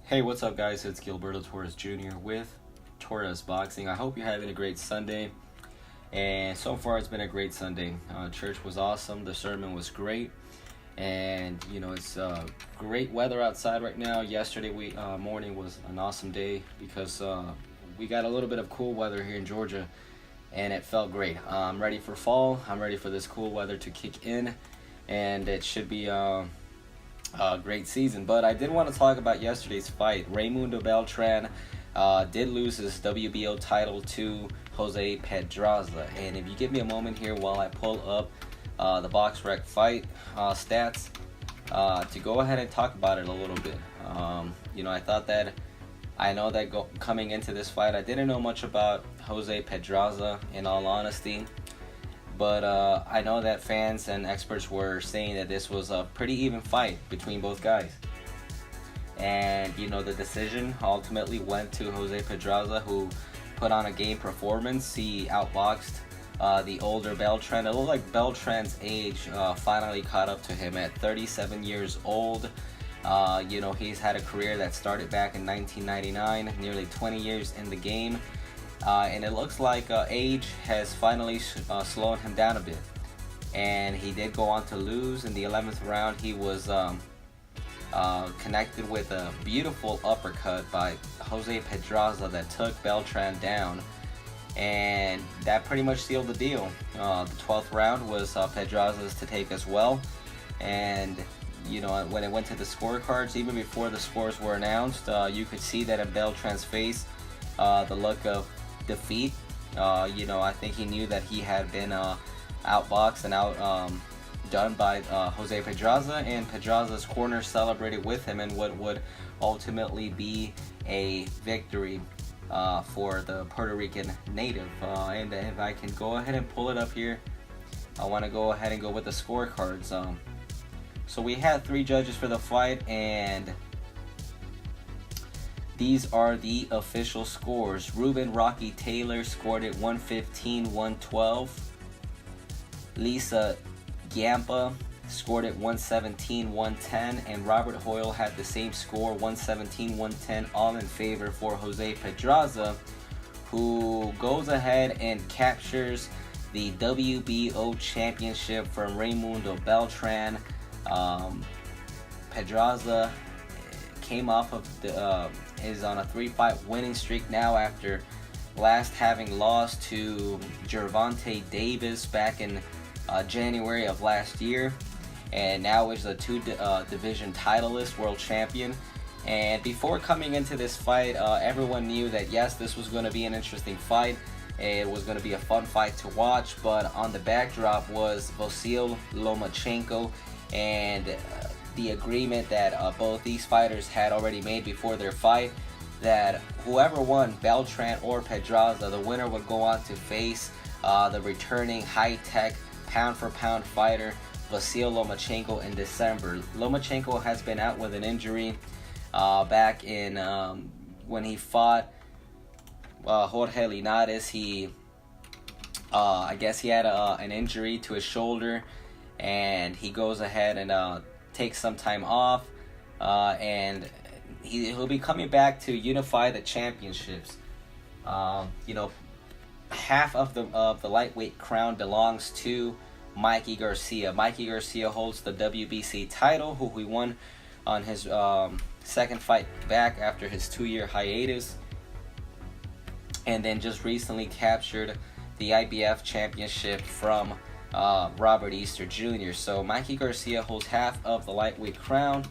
Hey, what's up, guys? It's Gilberto Torres Jr. with Torres Boxing. I hope you're having a great Sunday. And so far, it's been a great Sunday. Church was awesome. The sermon was great. And, it's great weather outside right now. Yesterday morning was an awesome day because we got a little bit of cool weather here in Georgia. And it felt great. I'm ready for fall. I'm ready for this cool weather to kick in. And it should be a great season. But I did want to talk about yesterday's fight. Raymundo Beltran did lose his WBO title to Jose Pedraza. And if you give me a moment here while I pull up the BoxRec fight stats to go ahead and talk about it a little bit. I know that coming into this fight, I didn't know much about Jose Pedraza, in all honesty. But I know that fans and experts were saying that this was a pretty even fight between both guys. And, the decision ultimately went to Jose Pedraza, who put on a game performance. He outboxed the older Beltran. It looked like Beltran's age finally caught up to him at 37 years old. He's had a career that started back in 1999, nearly 20 years in the game. And it looks like age has finally slowed him down a bit. And he did go on to lose. In the 11th round, he was connected with a beautiful uppercut by Jose Pedraza that took Beltran down. And that pretty much sealed the deal. The 12th round was Pedraza's to take as well. And, when it went to the scorecards, even before the scores were announced, you could see that in Beltran's face, the look of defeat. I think he knew that he had been outboxed and outdone by Jose Pedraza, and Pedraza's corner celebrated with him in what would ultimately be a victory for the Puerto Rican native. And if I can go ahead and pull it up here, I want to go ahead and go with the scorecards. So we had 3 judges for the fight, and these are the official scores. Ruben Rocky Taylor scored it 115-112. Lisa Giampa scored it 117-110. And Robert Hoyle had the same score, 117-110, all in favor for Jose Pedraza, who goes ahead and captures the WBO championship from Raymundo Beltran. Pedraza came off of is on a 3-fight winning streak now after last having lost to Gervonta Davis back in January of last year, and now is a 2-division titleist world champion. And before coming into this fight, everyone knew that yes, this was going to be an interesting fight. It was going to be a fun fight to watch, but on the backdrop was Vasyl Lomachenko and the agreement that both these fighters had already made before their fight, that whoever won, Beltran or Pedraza, the winner would go on to face the returning high-tech pound-for-pound fighter Vasyl Lomachenko in December. Lomachenko has been out with an injury back in when he fought Jorge Linares. I guess he had an injury to his shoulder, and he goes ahead and takes some time off, and he'll be coming back to unify the championships. Half of the lightweight crown belongs to Mikey Garcia. Mikey Garcia holds the WBC title, who he won on his second fight back after his 2-year hiatus, and then just recently captured the IBF championship from Robert Easter Jr. So Mikey Garcia holds half of the lightweight crown,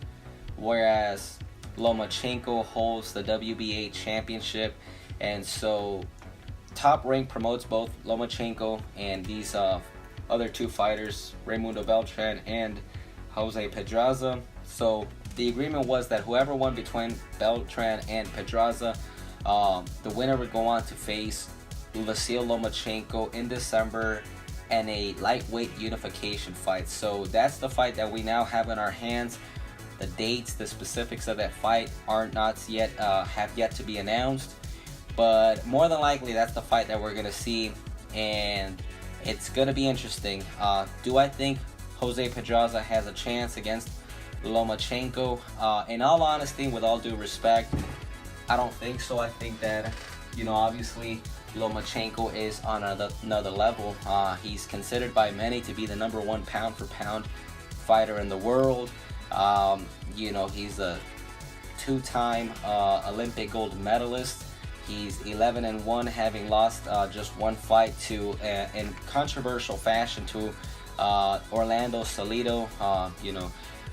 whereas Lomachenko holds the WBA championship. And so Top Rank promotes both Lomachenko and these other 2 fighters, Raymundo Beltran and Jose Pedraza. So the agreement was that whoever won between Beltran and Pedraza, the winner would go on to face Vasyl Lomachenko in December and a lightweight unification fight. So that's the fight that we now have in our hands. The dates, the specifics of that fight have yet to be announced, but more than likely that's the fight that we're gonna see, and it's gonna be interesting. Do I think Jose Pedraza has a chance against Lomachenko. In all honesty, with all due respect, I don't think so. I think that, obviously Lomachenko is on another level. He's considered by many to be the #1 pound for pound fighter in the world. He's a 2-time Olympic gold medalist. He's 11-1, having lost just one fight to, in controversial fashion, to Orlando Salido.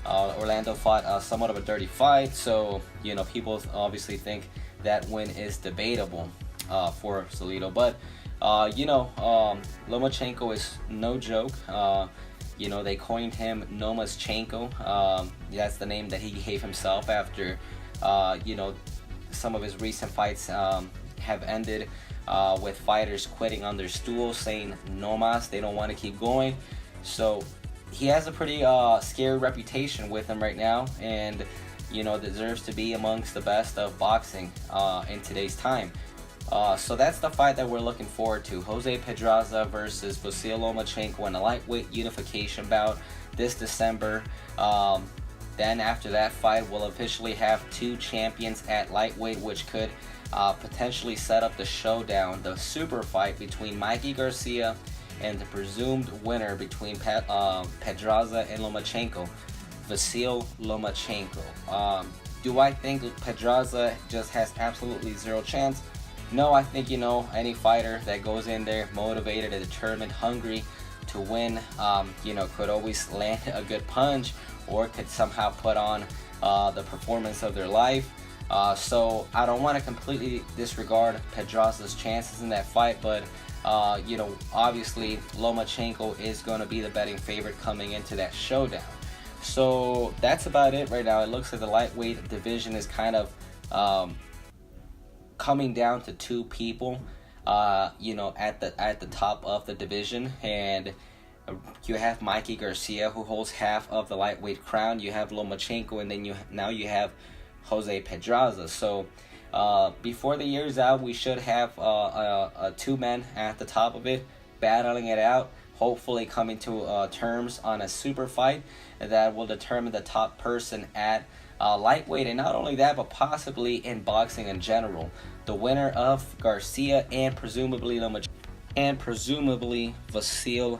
Orlando fought somewhat of a dirty fight, so people obviously think that win is debatable for Salido. But Lomachenko is no joke. They coined him Nomaschenko. That's the name that he gave himself after some of his recent fights have ended with fighters quitting on their stools, saying Nomas, they don't want to keep going. So he has a pretty scary reputation with him right now, and deserves to be amongst the best of boxing in today's time. So that's the fight that we're looking forward to. Jose Pedraza versus Vasyl Lomachenko in a lightweight unification bout this December. Then after that fight, we'll officially have 2 champions at lightweight, which could potentially set up the showdown, the super fight between Mikey Garcia and the presumed winner between Pedraza and Lomachenko, Vasyl Lomachenko. Do I think Pedraza just has absolutely zero chance? No, I think, any fighter that goes in there motivated and determined, hungry to win, could always land a good punch or could somehow put on the performance of their life. So I don't want to completely disregard Pedraza's chances in that fight, but obviously Lomachenko is going to be the betting favorite coming into that showdown. So that's about it right now. It looks like the lightweight division is kind of coming down to 2 people, at the top of the division, and you have Mikey Garcia, who holds half of the lightweight crown. You have Lomachenko, and then now you have Jose Pedraza. So before the year's out, we should have 2 men at the top of it battling it out, hopefully coming to terms on a super fight that will determine the top person at lightweight, and not only that, but possibly in boxing in general. The winner of Garcia and presumably Vasyl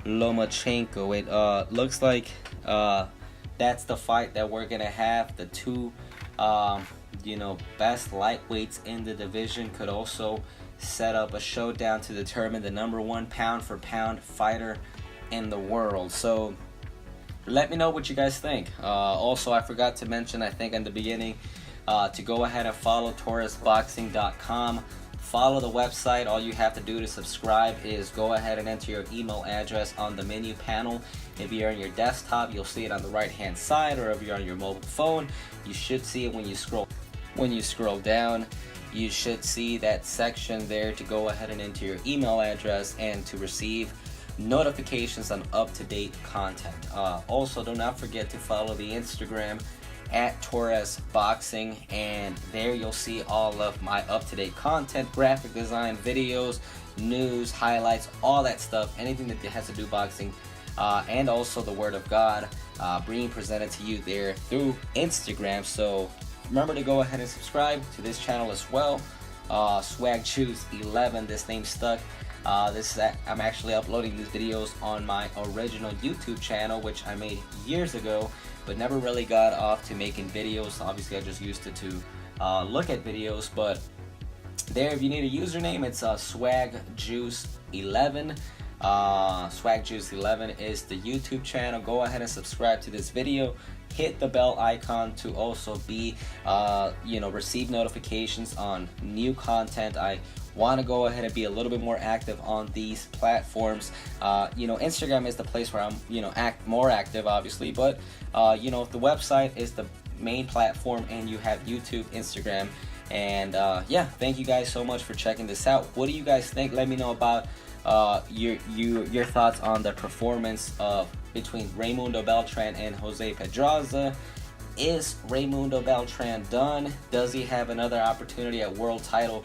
Lomachenko. It looks like that's the fight that we're gonna have. The 2 best lightweights in the division could also set up a showdown to determine the #1 pound for pound fighter in the world. So let me know what you guys think. Also, I forgot to mention, I think in the beginning, to go ahead and follow TorresBoxing.com. Follow the website. All you have to do to subscribe is go ahead and enter your email address on the menu panel. If you're on your desktop, you'll see it on the right hand side, or if you're on your mobile phone, you should see it when you scroll down. You should see that section there to go ahead and enter your email address and to receive notifications on up-to-date content. Also, do not forget to follow the Instagram at Torres Boxing, and there you'll see all of my up-to-date content, graphic design, videos, news, highlights, all that stuff, anything that has to do boxing, and also the Word of God being presented to you there through Instagram. So remember to go ahead and subscribe to this channel as well. Swag Juice 11, this name stuck. I'm actually uploading these videos on my original YouTube channel, which I made years ago, but never really got off to making videos. Obviously, I just used it to look at videos, but there, if you need a username, it's Swag Juice 11. Swag Juice 11 is the YouTube channel. Go ahead and subscribe to this video. Hit the bell icon to also be, receive notifications on new content. I want to go ahead and be a little bit more active on these platforms. Instagram is the place where I'm, more active, obviously, but, the website is the main platform, and you have YouTube, Instagram, and, thank you guys so much for checking this out. What do you guys think? Let me know about your thoughts on the performance of between Raymundo Beltran and Jose Pedraza. Is Raymundo Beltran done? Does he have another opportunity at world title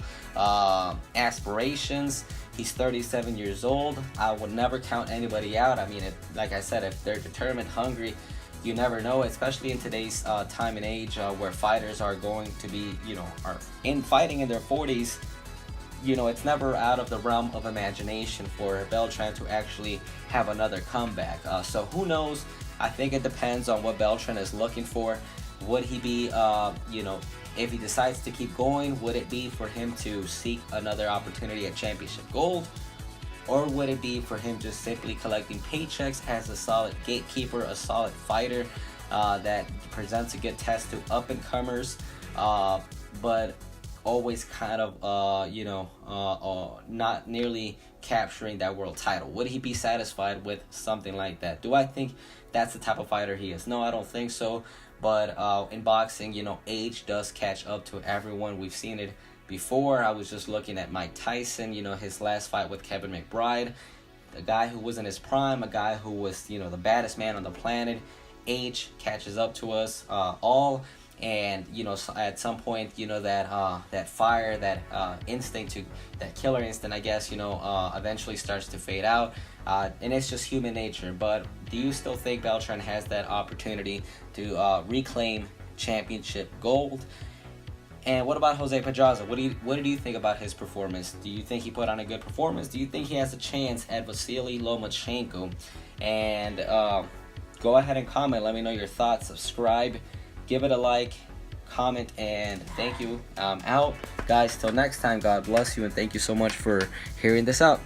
aspirations? He's 37 years old. I would never count anybody out. I mean, like I said, if they're determined, hungry, you never know, especially in today's time and age where fighters are going to be, are fighting in their 40s. It's never out of the realm of imagination for Beltran to actually have another comeback. So who knows? I think it depends on what Beltran is looking for. Would he be, if he decides to keep going, would it be for him to seek another opportunity at Championship Gold? Or would it be for him just simply collecting paychecks as a solid gatekeeper, a solid fighter that presents a good test to up-and-comers, but always kind of, not nearly capturing that world title? Would he be satisfied with something like that? Do I think that's the type of fighter he is? No, I don't think so. But in boxing, age does catch up to everyone. We've seen it before. I was just looking at Mike Tyson, his last fight with Kevin McBride, a guy who was in his prime, a guy who was, the baddest man on the planet. Age catches up to us all. And at some point, that fire, that instinct, that killer instinct, I guess, eventually starts to fade out, and it's just human nature. But do you still think Beltran has that opportunity to reclaim championship gold? And what about Jose Pedraza? What do you think about his performance? Do you think he put on a good performance? Do you think he has a chance at Vasyl Lomachenko? And go ahead and comment. Let me know your thoughts. Subscribe. Give it a like, comment, and thank you. I'm out. Guys, till next time, God bless you, and thank you so much for hearing this out.